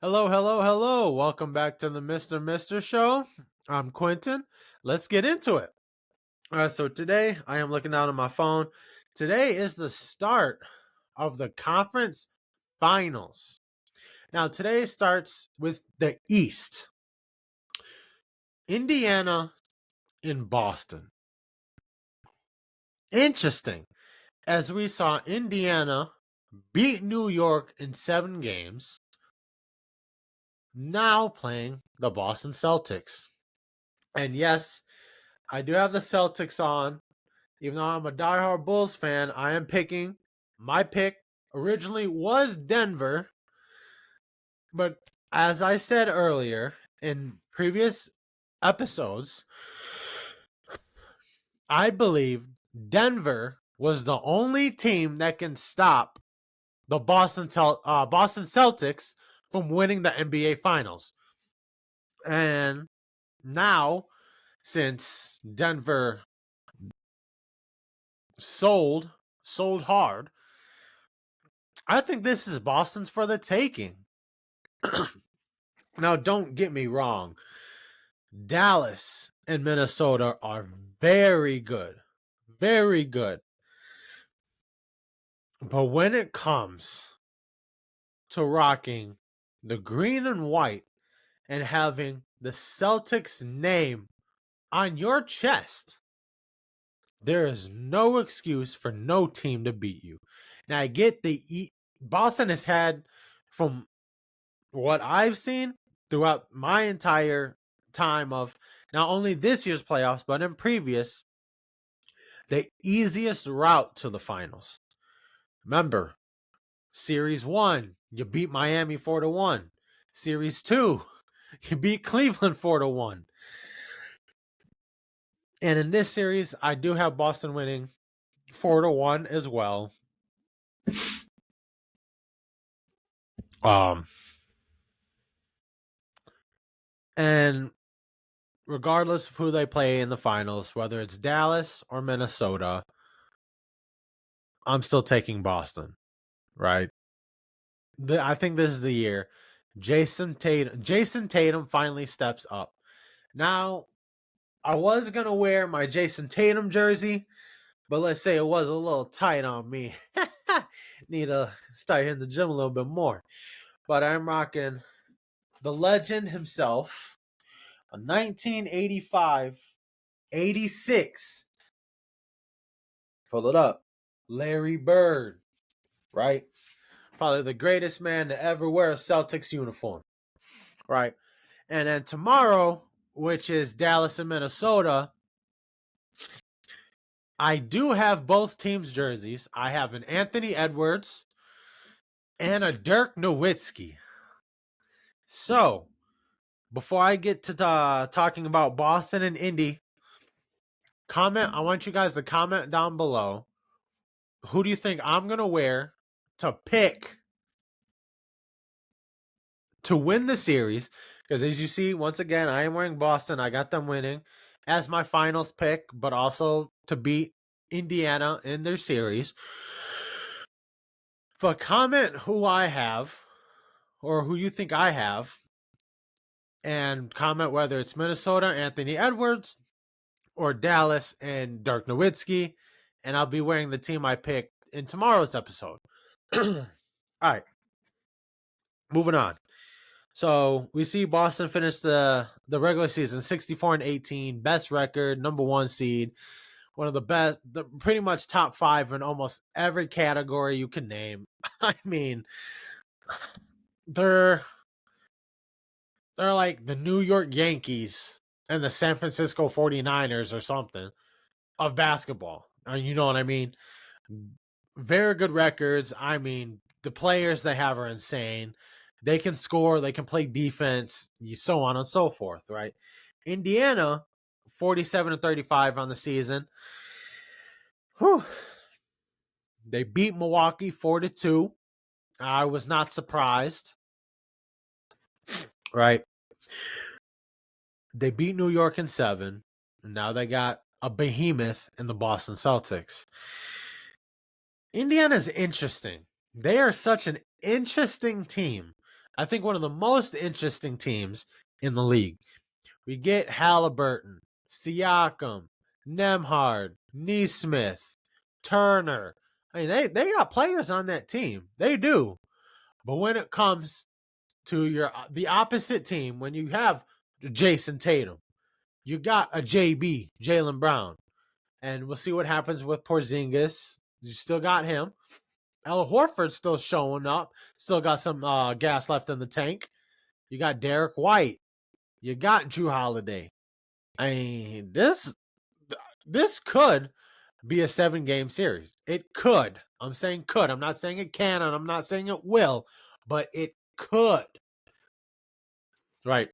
Hello, hello, hello. Welcome back to the Mr. Show. I'm Quentin. Let's get into it. So today I am looking down on my phone. Today is the start of the conference finals. Now, today starts with the East. Indiana in Boston. Interesting, as we saw Indiana beat New York in 7 games, now playing the Boston Celtics. And yes, I do have the Celtics on. Even though I'm a diehard Bulls fan, I am picking. My pick originally was Denver. But as I said earlier in previous episodes, I believe Denver was the only team that can stop the Boston Celtics from winning the NBA Finals. And now, since Denver sold hard, I think this is Boston's for the taking. Now, don't get me wrong. Dallas and Minnesota are very good. Very good. But when it comes to rocking the green and white and having the Celtics name on your chest, there is no excuse for no team to beat you. Now, I get Boston has had, from what I've seen throughout my entire time of not only this year's playoffs, but in previous, the easiest route to the finals. Remember, Series 1, you beat Miami 4-1. Series 2, you beat Cleveland 4-1. And in this series, I do have Boston winning 4-1 as well. And regardless of who they play in the finals, whether it's Dallas or Minnesota, I'm still taking Boston, right? I think this is the year Jason Tatum finally steps up. Now, I was going to wear my Jason Tatum jersey, but let's say it was a little tight on me. Need to start hitting the gym a little bit more. But I'm rocking the legend himself, a 1985-86. Pull it up. Larry Bird, right? Probably the greatest man to ever wear a Celtics uniform, right? And then tomorrow, which is Dallas and Minnesota, I do have both teams' jerseys. I have an Anthony Edwards and a Dirk Nowitzki. So, before I get to talking about Boston and Indy, I want you guys to comment down below. Who do you think I'm going to wear to pick to win the series? Because as you see, once again, I am wearing Boston. I got them winning as my finals pick, but also to beat Indiana in their series. But comment who I have or who you think I have, and comment whether it's Minnesota, Anthony Edwards, or Dallas and Dirk Nowitzki, and I'll be wearing the team I picked in tomorrow's episode. All right, moving on. So we see Boston finish the regular season 64-18, best record, number 1 seed, one of the best, pretty much top 5 in almost every category you can name. I mean, they're like the New York Yankees and the San Francisco 49ers or something of basketball. You know what I mean? Very good records. I mean, the players they have are insane. They can score, they can play defense, so on and so forth, right? Indiana, 47-35 on the season. Whew. They beat Milwaukee 4-2. I was not surprised. Right? They beat New York in 7. And now they got a behemoth in the Boston Celtics. Indiana's interesting. They are such an interesting team. I think one of the most interesting teams in the league. We get Halliburton, Siakam, Nemhard, Neesmith, Turner. I mean, they got players on that team. They do. But when it comes to the opposite team, when you have Jason Tatum, you got a JB, Jaylen Brown. And we'll see what happens with Porzingis. You still got him. Al Horford's still showing up. Still got some gas left in the tank. You got Derek White. You got Drew Holiday. I mean, this could be a 7-game series. It could. I'm saying could. I'm not saying it can, and I'm not saying it will, but it could. Right.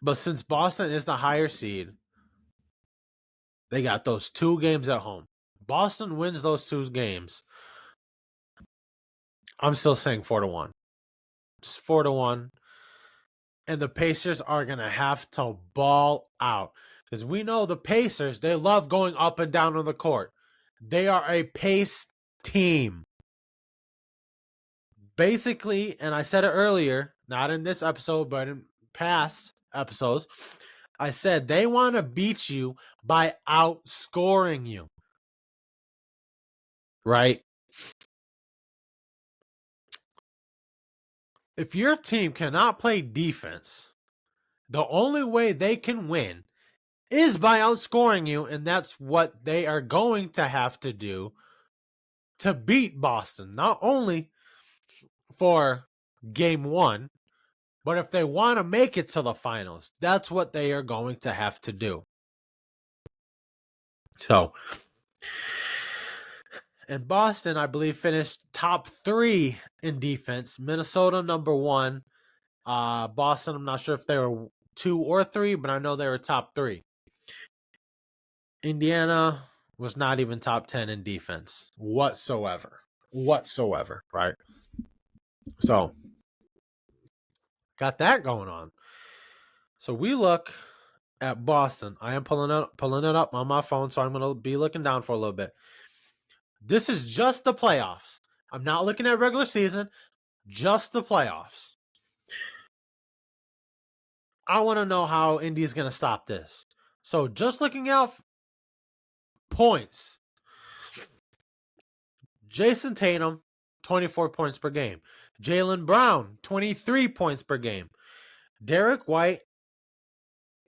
But since Boston is the higher seed, they got those 2 games at home. Boston wins those 2 games. I'm still saying 4-1. Just 4-1. And the Pacers are going to have to ball out. Because we know the Pacers, they love going up and down on the court. They are a pace team. Basically, and I said it earlier, not in this episode, but in past episodes, I said they want to beat you by outscoring you. Right? If your team cannot play defense, the only way they can win is by outscoring you, and that's what they are going to have to do to beat Boston. Not only for game 1, but if they want to make it to the finals, that's what they are going to have to do. So, and Boston, I believe, finished top 3 in defense. Minnesota, number 1. Boston, I'm not sure if they were 2 or 3, but I know they were top 3. Indiana was not even top 10 in defense whatsoever, right? So, got that going on. So we look at Boston. I am pulling it up on my phone, so I'm going to be looking down for a little bit. This is just the playoffs. I'm not looking at regular season, just the playoffs. I want to know how Indy is going to stop this. So just looking out points. Jason Tatum, 24 points per game. Jaylen Brown, 23 points per game. Derek White,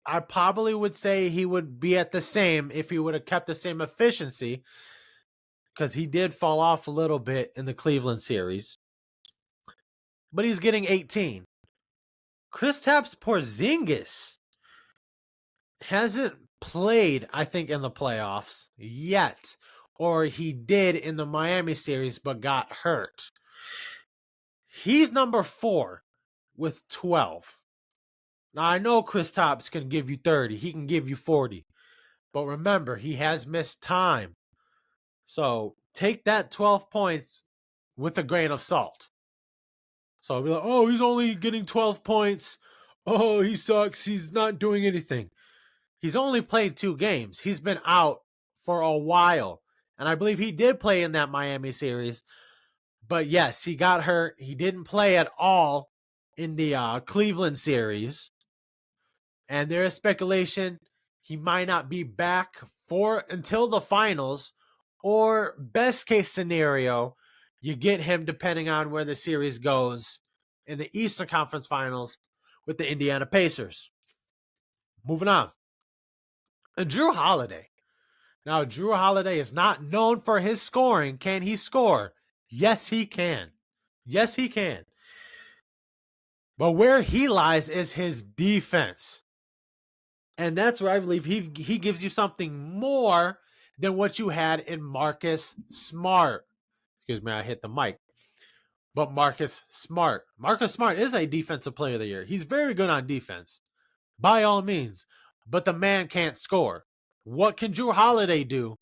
I probably would say he would be at the same if he would have kept the same efficiency, because he did fall off a little bit in the Cleveland series. But he's getting 18. Kristaps Porzingis hasn't played, I think, in the playoffs yet. Or he did in the Miami series but got hurt. He's number 4 with 12. Now, I know Kristaps can give you 30. He can give you 40. But remember, he has missed time. So take that 12 points with a grain of salt. So I'll be like, oh, he's only getting 12 points. Oh, he sucks. He's not doing anything. He's only played 2 games. He's been out for a while. And I believe he did play in that Miami series. But yes, he got hurt. He didn't play at all in the Cleveland series. And there is speculation he might not be back until the finals. Or best case scenario, you get him depending on where the series goes in the Eastern Conference Finals with the Indiana Pacers. Moving on. And Drew Holiday. Now, Drew Holiday is not known for his scoring. Can he score? Yes, he can. Yes, he can. But where he lies is his defense. And that's where I believe he gives you something more than what you had in Marcus Smart. Excuse me, I hit the mic. But Marcus Smart. Marcus Smart is a defensive player of the year. He's very good on defense, by all means. But the man can't score. What can Drew Holiday do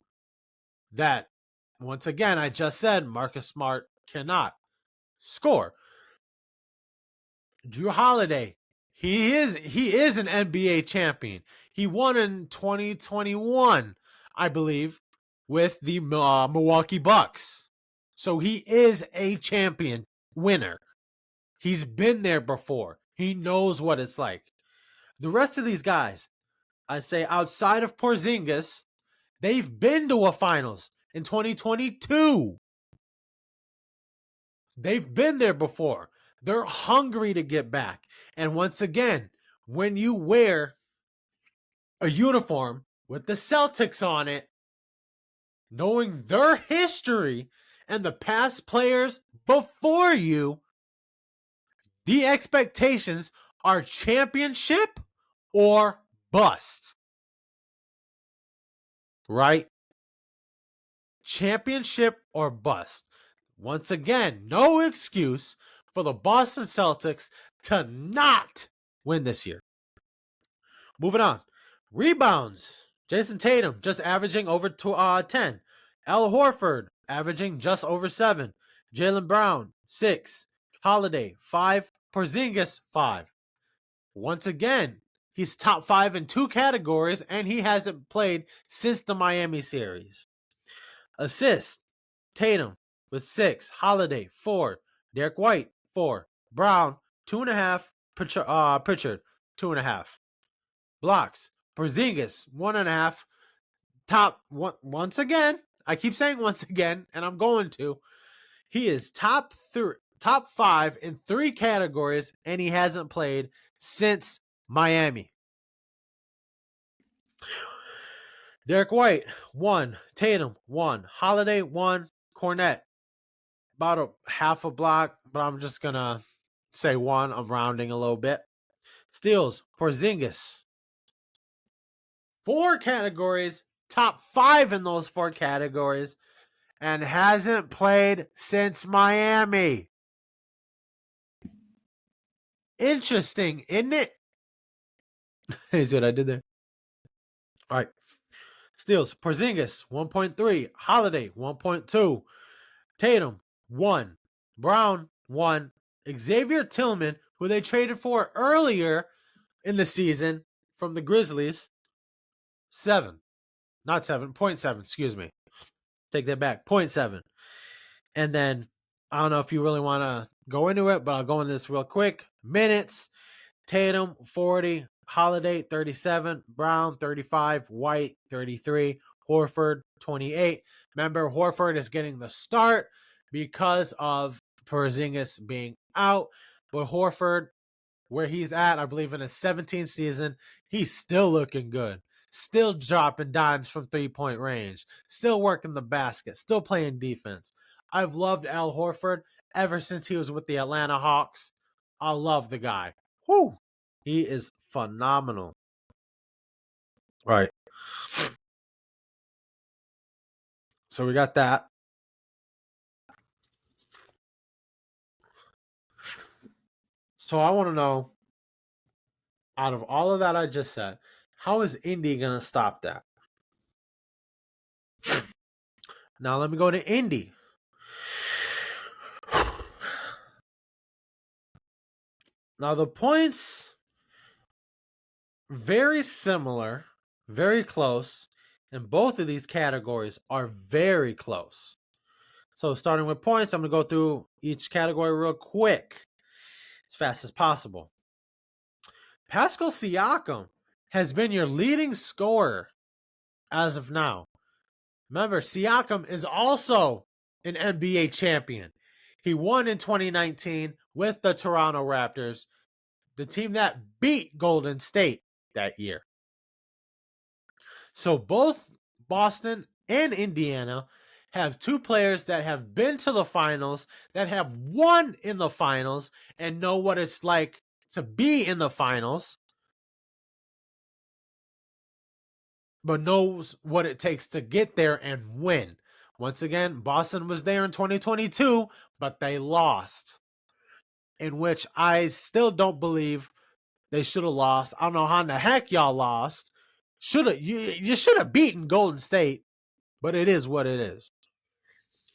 that, once again, I just said Marcus Smart cannot score? Drew Holiday, he is an NBA champion. He won in 2021, I believe, with the Milwaukee Bucks. So he is a champion winner. He's been there before. He knows what it's like. The rest of these guys, I say outside of Porzingis, they've been to a finals in 2022. They've been there before. They're hungry to get back. And once again, when you wear a uniform with the Celtics on it, knowing their history and the past players before you, the expectations are championship or bust. Right? Championship or bust. Once again, no excuse for the Boston Celtics to not win this year. Moving on. Rebounds. Jason Tatum just averaging over 10. Al Horford averaging just over 7. Jaylen Brown, 6. Holiday, 5. Porzingis, 5. Once again, he's top 5 in 2 categories, and he hasn't played since the Miami series. Assists. Tatum with 6. Holiday, 4. Derek White, 4. Brown, 2.5. Pritchard, 2.5. Blocks. Porzingis, 1.5. Top one, once again. I keep saying once again, and I'm going to. He is top 5 in 3 categories, and he hasn't played since Miami. Derek White, 1. Tatum, 1. Holiday, 1. Cornette, about a half a block, but I'm just going to say 1. I'm rounding a little bit. Steals, Porzingis, 4 categories, top 5 in those 4 categories, and hasn't played since Miami. Interesting, isn't it? See what I did there? All right. Steals, Porzingis, 1.3. Holiday, 1.2. Tatum, 1. Brown, 1. Xavier Tillman, who they traded for earlier in the season from the Grizzlies, 7. Not 7, 0.7, excuse me. Take that back, 0.7. And then, I don't know if you really want to go into it, but I'll go into this real quick. Minutes, Tatum, 40. Holiday, 37. Brown, 35. White, 33. Horford, 28. Remember, Horford is getting the start because of Porzingis being out. But Horford, where he's at, I believe in his 17th season, he's still looking good. Still dropping dimes from 3-point range. Still working the basket. Still playing defense. I've loved Al Horford ever since he was with the Atlanta Hawks. I love the guy. Whew. He is phenomenal. Right. So we got that. So I want to know, out of all of that I just said, how is Indy going to stop that? Now let me go to Indy. Now the points, very similar, very close, and both of these categories are very close. So starting with points, I'm going to go through each category real quick, as fast as possible. Pascal Siakam has been your leading scorer as of now. Remember, Siakam is also an NBA champion. He won in 2019 with the Toronto Raptors, the team that beat Golden State that year. So both Boston and Indiana have 2 players that have been to the finals, that have won in the finals, and know what it's like to be in the finals, but knows what it takes to get there and win. Once again, Boston was there in 2022, but they lost, in which I still don't believe they should have lost. I don't know how in the heck y'all lost. You should have beaten Golden State, but it is what it is.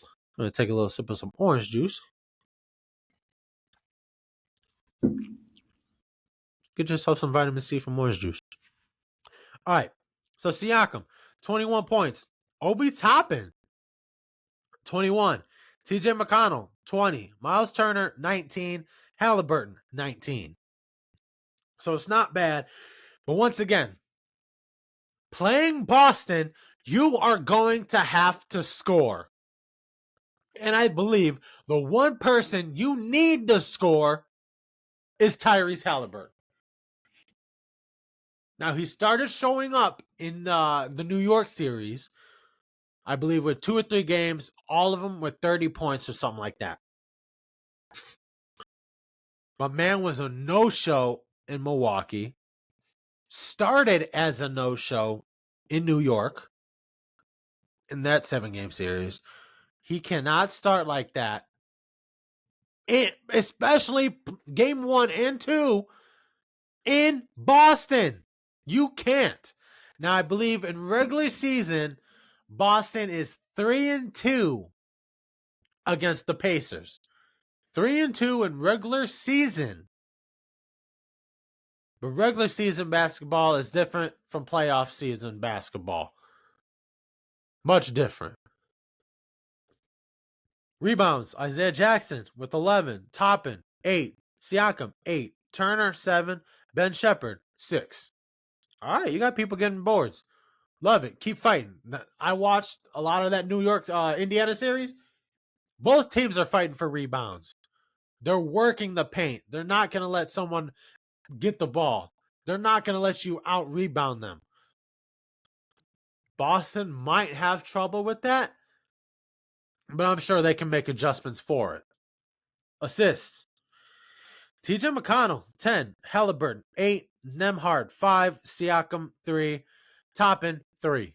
I'm going to take a little sip of some orange juice. Get yourself some vitamin C from orange juice. All right. So Siakam, 21 points. Obi Toppin, 21. TJ McConnell, 20. Miles Turner, 19. Halliburton, 19. So it's not bad. But once again, playing Boston, you are going to have to score. And I believe the one person you need to score is Tyrese Halliburton. Now, he started showing up in the New York series, I believe, with 2 or 3 games, all of them with 30 points or something like that. But man was a no-show in Milwaukee, started as a no-show in New York in that 7-game series. He cannot start like that, especially game 1 and 2 in Boston. You can't. Now, I believe in regular season, Boston is 3-2 against the Pacers. 3-2 in regular season. But regular season basketball is different from playoff season basketball. Much different. Rebounds, Isaiah Jackson with 11. Toppin, 8. Siakam, 8. Turner, 7. Ben Shepherd, 6. All right, you got people getting boards. Love it. Keep fighting. I watched a lot of that New York Indiana series. Both teams are fighting for rebounds. They're working the paint. They're not going to let someone get the ball. They're not going to let you out rebound them. Boston might have trouble with that, but I'm sure they can make adjustments for it. Assists. TJ McConnell, 10. Halliburton, 8. Nembhard, 5. Siakam, 3. Toppin, 3.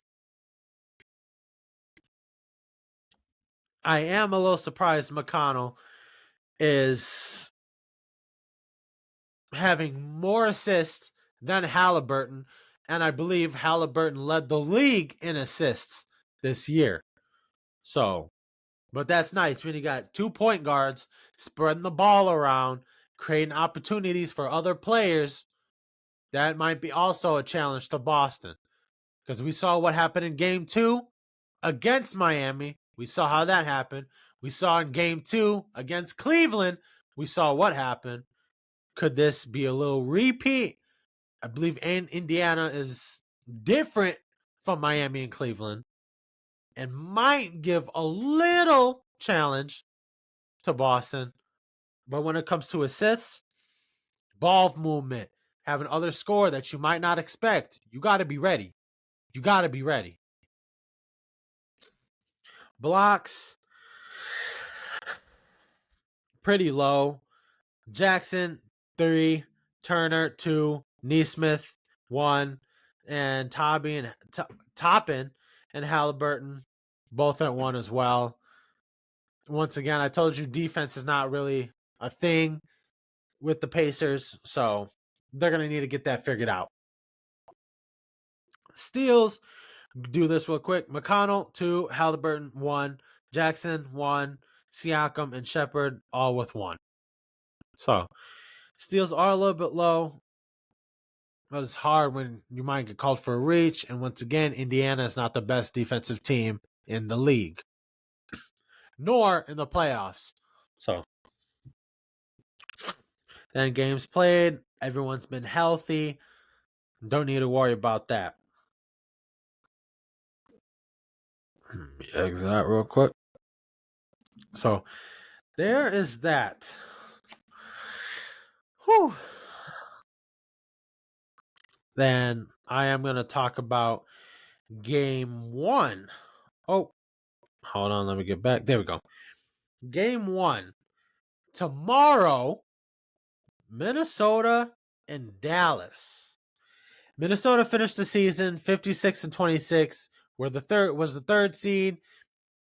I am a little surprised McConnell is having more assists than Halliburton, and I believe Halliburton led the league in assists this year. So, but that's nice when you got 2 point guards spreading the ball around, creating opportunities for other players. That might be also a challenge to Boston, because we saw what happened in game 2 against Miami. We saw how that happened. We saw in game 2 against Cleveland. We saw what happened. Could this be a little repeat? I believe Indiana is different from Miami and Cleveland and might give a little challenge to Boston. But when it comes to assists, ball movement, having others score that you might not expect, you got to be ready. You got to be ready. Blocks, pretty low. Jackson, 3. Turner, 2. Neesmith, 1. And Toppin and Halliburton, both at 1 as well. Once again, I told you defense is not really a thing with the Pacers, so they're going to need to get that figured out. Steals, do this real quick. McConnell, 2. Halliburton, 1. Jackson, 1. Siakam and Shepherd, all with 1. So, steals are a little bit low, but it's hard when you might get called for a reach. And once again, Indiana is not the best defensive team in the league, nor in the playoffs. So, then games played, everyone's been healthy. Don't need to worry about that. Exit that real quick. So, there is that. Whew. Then I am going to talk about game 1. Oh, hold on. Let me get back. There we go. Game 1. Tomorrow, Minnesota and Dallas. Minnesota finished the season 56-26. Was the third seed.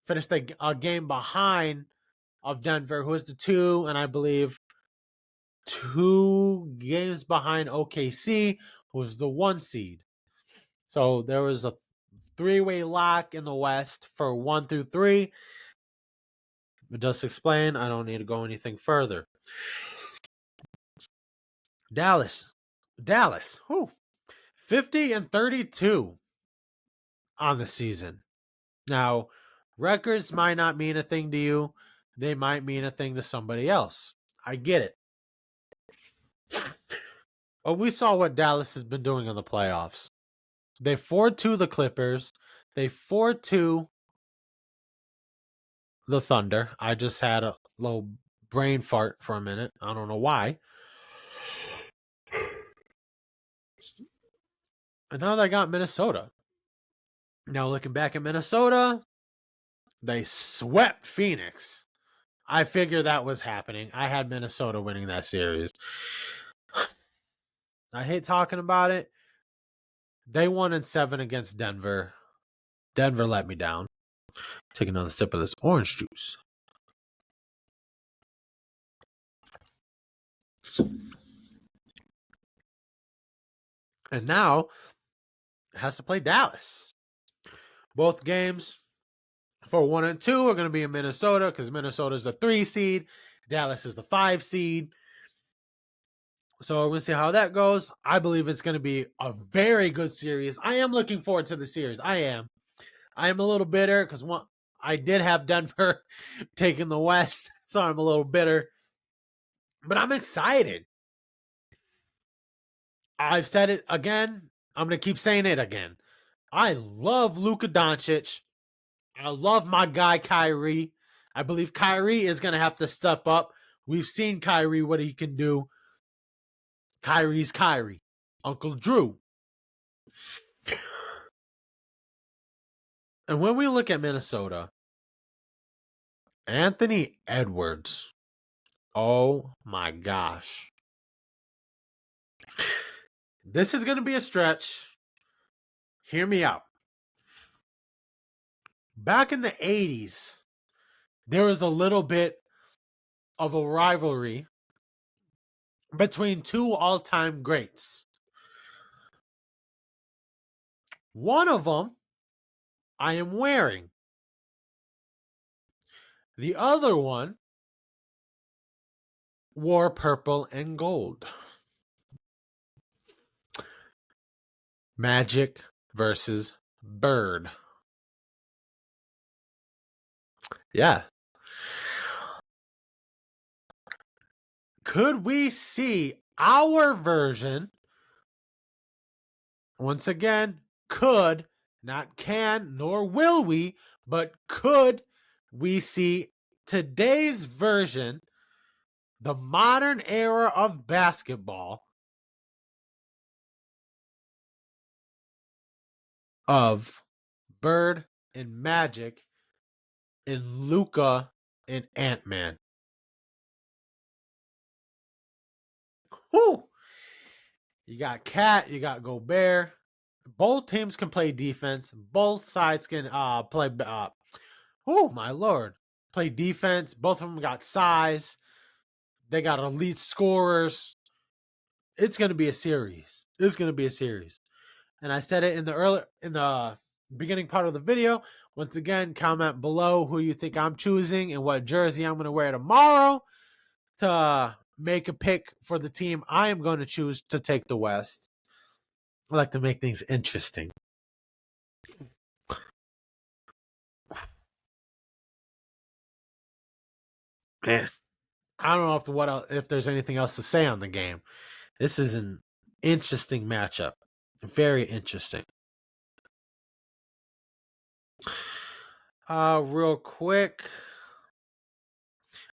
Finished a game behind of Denver, who is the 2, and I believe 2 games behind OKC, who was the 1 seed. So there was a 3-way lock in the West for 1 through 3. But just explain, I don't need to go anything further. Dallas, 50-32 on the season. Now, records might not mean a thing to you, they might mean a thing to somebody else. I get it. But we saw what Dallas has been doing in the playoffs. They 4-2 the Clippers. They 4-2 the Thunder. I just had a little brain fart for a minute. I don't know why. And now they got Minnesota. Now looking back at Minnesota, they swept Phoenix. I figured that was happening. I had Minnesota winning that series. I hate talking about it. They won in 7 against Denver. Denver let me down. Take another sip of this orange juice. And now it has to play Dallas. Both games for 1 and 2 are going to be in Minnesota because Minnesota is the 3 seed. Dallas is the 5 seed. So we're going to see how that goes. I believe it's going to be a very good series. I am looking forward to the series. I am a little bitter because I did have Denver taking the West, so I'm a little bitter. But I'm excited. I've said it again. I'm going to keep saying it again. I love Luka Doncic. I love my guy Kyrie. I believe Kyrie is going to have to step up. We've seen Kyrie, what he can do. Kyrie's Kyrie. Uncle Drew. And when we look at Minnesota, Anthony Edwards. Oh my gosh. This is going to be a stretch. Hear me out. Back in the 80s, there was a little bit of a rivalry between two all-time greats. One of them I am wearing. The other one wore purple and gold. Magic versus Bird. Yeah. Could we see our version? Once again, could, not can, nor will we, but could we see today's version, the modern era of basketball, of Bird and Magic and Luka and Ant-Man? Whoo! You got Cat, you got Gobert. Both teams can play defense. Both sides can play. Oh my lord, play defense. Both of them got size. They got elite scorers. It's going to be a series. It's going to be a series. And I said it in the beginning part of the video. Once again, comment below who you think I'm choosing and what jersey I'm going to wear tomorrow to make a pick for the team I am going to choose to take the West. I like to make things interesting. Man, I don't know if there's anything else to say on the game. This is an interesting matchup. Very interesting. Real quick,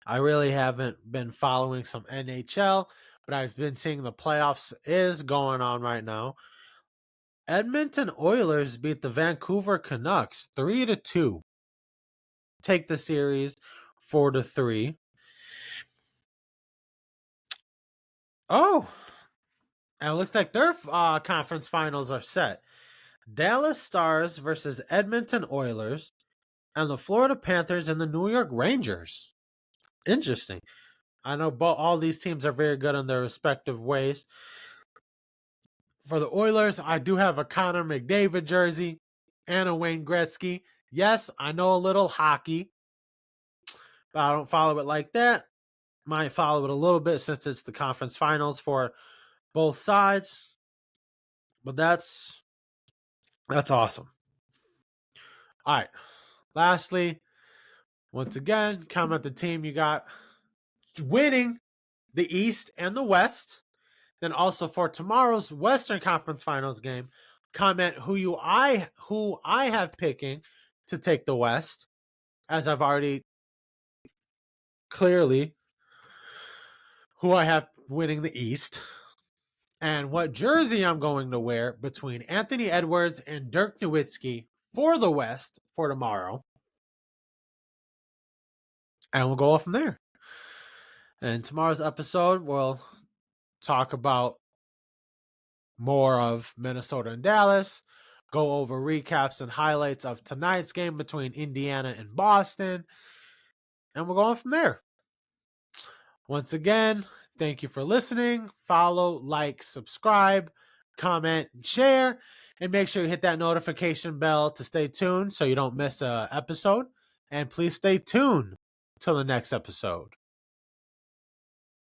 I really haven't been following some NHL, but I've been seeing the playoffs is going on right now. Edmonton Oilers beat the Vancouver Canucks 3-2. Take the series 4-3. Oh, and it looks like their conference finals are set. Dallas Stars versus Edmonton Oilers, and the Florida Panthers and the New York Rangers. Interesting. I know all these teams are very good in their respective ways. For the Oilers, I do have a Connor McDavid jersey and a Wayne Gretzky. Yes, I know a little hockey, but I don't follow it like that. Might follow it a little bit since it's the conference finals for both sides. But that's awesome. All right. Lastly, Once again, comment the team you got winning the East and the West. Then also for tomorrow's Western Conference Finals game, comment who I have picking to take the West, as I've already clearly who I have winning the East, and what jersey I'm going to wear between Anthony Edwards and Dirk Nowitzki for the West for tomorrow. And we'll go off from there. And tomorrow's episode, we'll talk about more of Minnesota and Dallas, go over recaps and highlights of tonight's game between Indiana and Boston, and we'll go on from there. Once again, thank you for listening. Follow, like, subscribe, comment, and share, and make sure you hit that notification bell to stay tuned so you don't miss an episode. And please stay tuned till the next episode.